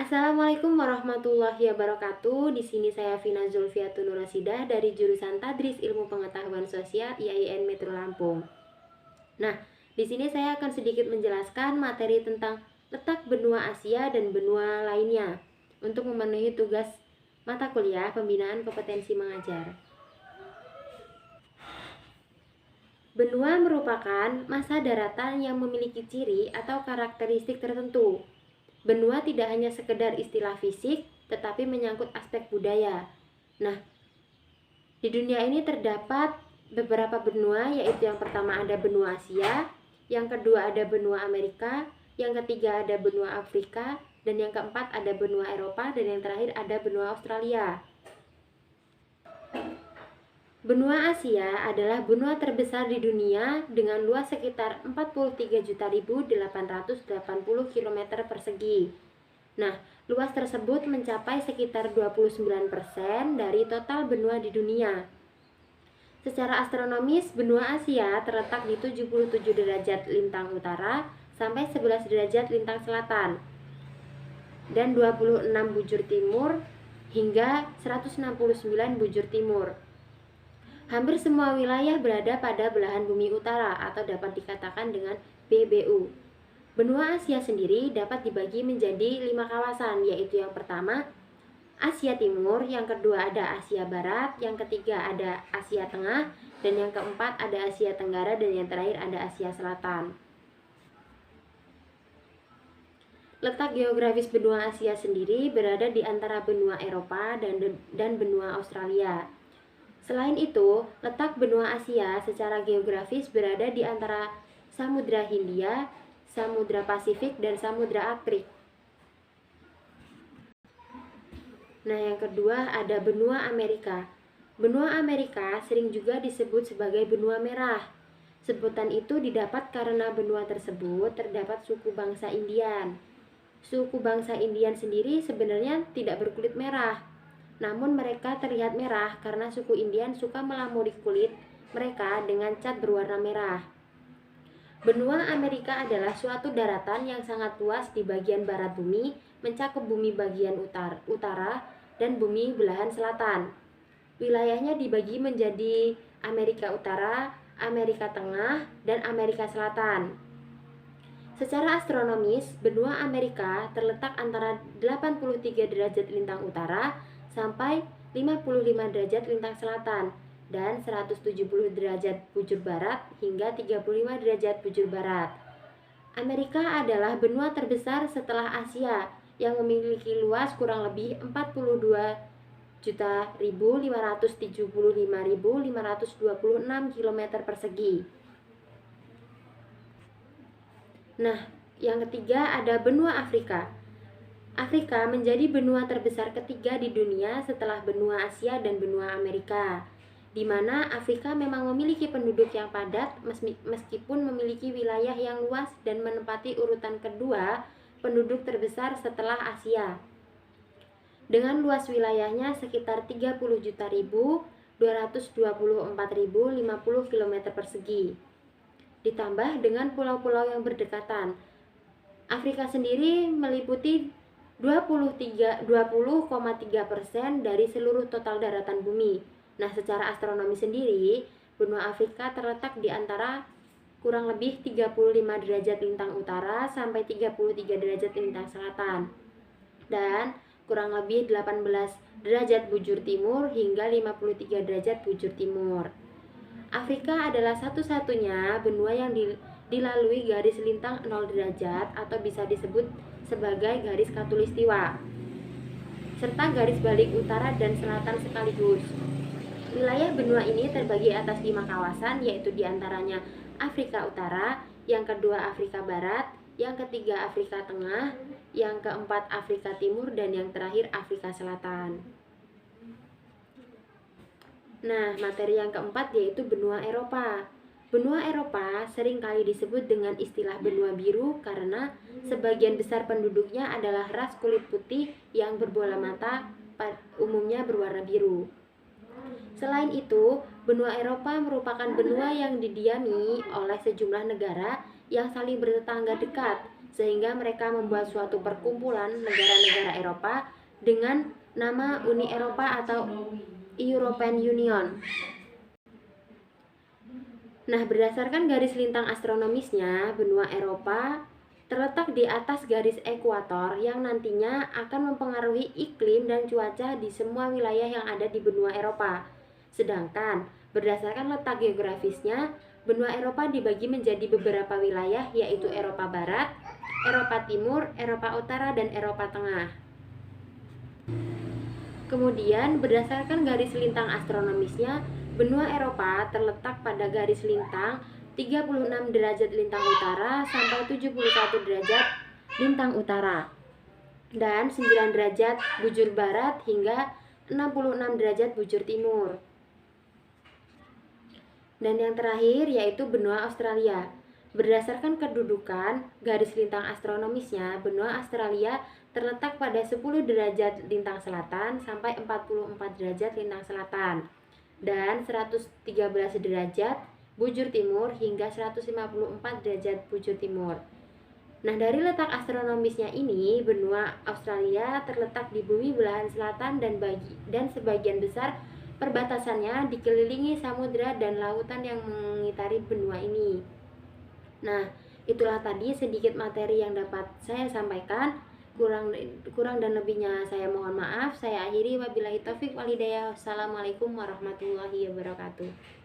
Assalamualaikum warahmatullahi wabarakatuh. Di sini saya Vina Zulfiatun Nurasidah dari jurusan Tadris Ilmu Pengetahuan Sosial IAIN Metro Lampung. Nah, di sini saya akan sedikit menjelaskan materi tentang letak benua Asia dan benua lainnya untuk memenuhi tugas mata kuliah pembinaan kompetensi mengajar. Benua merupakan masa daratan yang memiliki ciri atau karakteristik tertentu. Benua tidak hanya sekedar istilah fisik, tetapi menyangkut aspek budaya. Nah, di dunia ini terdapat beberapa benua, yaitu yang pertama ada benua Asia, yang kedua ada benua Amerika, yang ketiga ada benua Afrika, dan yang keempat ada benua Eropa, dan yang terakhir ada benua Australia. Benua Asia adalah benua terbesar di dunia dengan luas sekitar 43.880 km persegi. Nah, luas tersebut mencapai sekitar 29% dari total benua di dunia. Secara astronomis, benua Asia terletak di 77 derajat lintang utara sampai 11 derajat lintang selatan dan 26 bujur timur hingga 169 bujur timur. Hampir semua wilayah berada pada belahan bumi utara atau dapat dikatakan dengan BBU. Benua Asia sendiri dapat dibagi menjadi 5 kawasan, yaitu yang pertama Asia Timur, yang kedua ada Asia Barat, yang ketiga ada Asia Tengah, dan yang keempat ada Asia Tenggara, dan yang terakhir ada Asia Selatan. Letak geografis benua Asia sendiri berada di antara benua Eropa dan benua Australia. Selain itu, letak benua Asia secara geografis berada di antara Samudra Hindia, Samudra Pasifik, dan Samudra Arktik. Nah, yang kedua ada benua Amerika. Benua Amerika sering juga disebut sebagai benua merah. Sebutan itu didapat karena benua tersebut terdapat suku bangsa Indian. Suku bangsa Indian sendiri sebenarnya tidak berkulit merah, namun mereka terlihat merah karena suku Indian suka melamuri kulit mereka dengan cat berwarna merah. Benua Amerika adalah suatu daratan yang sangat luas di bagian barat bumi, mencakup bumi bagian utara dan bumi belahan selatan. Wilayahnya dibagi menjadi Amerika Utara, Amerika Tengah, dan Amerika Selatan. Secara astronomis, benua Amerika terletak antara 83 derajat lintang utara sampai 55 derajat lintang selatan dan 170 derajat bujur barat hingga 35 derajat bujur barat. Amerika adalah benua terbesar setelah Asia yang memiliki luas kurang lebih 42.575.526 km persegi. Nah, yang ketiga ada benua Afrika. Afrika menjadi benua terbesar ketiga di dunia setelah benua Asia dan benua Amerika, di mana Afrika memang memiliki penduduk yang padat meskipun memiliki wilayah yang luas dan menempati urutan kedua penduduk terbesar setelah Asia. Dengan luas wilayahnya sekitar 30.224.050 km persegi. Ditambah dengan pulau-pulau yang berdekatan. Afrika sendiri meliputi 20,3% dari seluruh total daratan bumi. Nah, secara astronomi sendiri, benua Afrika terletak di antara kurang lebih 35 derajat lintang utara sampai 33 derajat lintang selatan dan kurang lebih 18 derajat bujur timur hingga 53 derajat bujur timur. Afrika adalah satu-satunya benua yang dilalui garis lintang 0 derajat atau bisa disebut sebagai garis khatulistiwa, serta garis balik utara dan selatan sekaligus. Wilayah benua ini terbagi atas 5 kawasan, yaitu diantaranya Afrika Utara, yang kedua Afrika Barat, yang ketiga Afrika Tengah, yang keempat Afrika Timur, dan yang terakhir Afrika Selatan. Nah, materi yang keempat yaitu benua Eropa. Benua Eropa seringkali disebut dengan istilah benua biru karena sebagian besar penduduknya adalah ras kulit putih yang berbola mata, umumnya berwarna biru. Selain itu, benua Eropa merupakan benua yang didiami oleh sejumlah negara yang saling bertetangga dekat, sehingga mereka membuat suatu perkumpulan negara-negara Eropa dengan nama Uni Eropa atau European Union. Nah, berdasarkan garis lintang astronomisnya, benua Eropa terletak di atas garis ekuator yang nantinya akan mempengaruhi iklim dan cuaca di semua wilayah yang ada di benua Eropa. Sedangkan berdasarkan letak geografisnya, benua Eropa dibagi menjadi beberapa wilayah, yaitu Eropa Barat, Eropa Timur, Eropa Utara, dan Eropa Tengah. Kemudian berdasarkan garis lintang astronomisnya, benua Eropa terletak pada garis lintang 36 derajat lintang utara sampai 71 derajat lintang utara dan 9 derajat bujur barat hingga 66 derajat bujur timur. Dan yang terakhir yaitu benua Australia. Berdasarkan kedudukan garis lintang astronomisnya, benua Australia terletak pada 10 derajat lintang selatan sampai 44 derajat lintang selatan dan 113 derajat bujur timur hingga 154 derajat bujur timur. Nah, dari letak astronomisnya ini, benua Australia terletak di bumi belahan selatan dan sebagian besar perbatasannya dikelilingi samudra dan lautan yang mengitari benua ini. Nah, itulah tadi sedikit materi yang dapat saya sampaikan. Kurang dan lebihnya saya mohon maaf. Saya akhiri, wabillahi taufik walhidayah. Wassalamualaikum warahmatullahi wabarakatuh.